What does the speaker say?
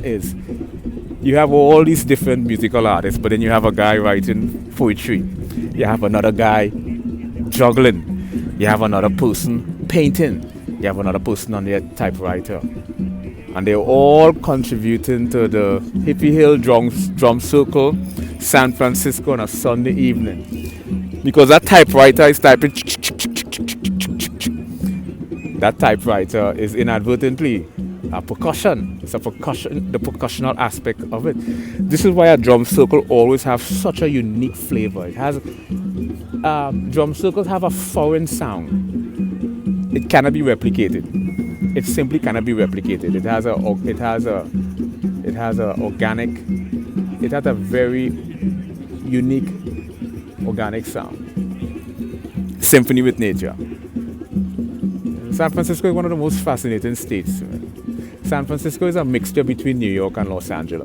is you have all these different musical artists, but then you have a guy writing poetry. You have another guy juggling. You have another person painting. You have another person on their typewriter. And they're all contributing to the Hippie Hill drum circle, San Francisco on a Sunday evening. Because that typewriter is typing. That typewriter is inadvertently a percussion. It's a percussion, the percussional aspect of it. This is why a drum circle always have such a unique flavor. It has drum circles have a foreign sound. It cannot be replicated. It simply cannot be replicated. It has a very unique organic sound. Symphony with nature. San Francisco is one of the most fascinating states. San Francisco is a mixture between New York and Los Angeles.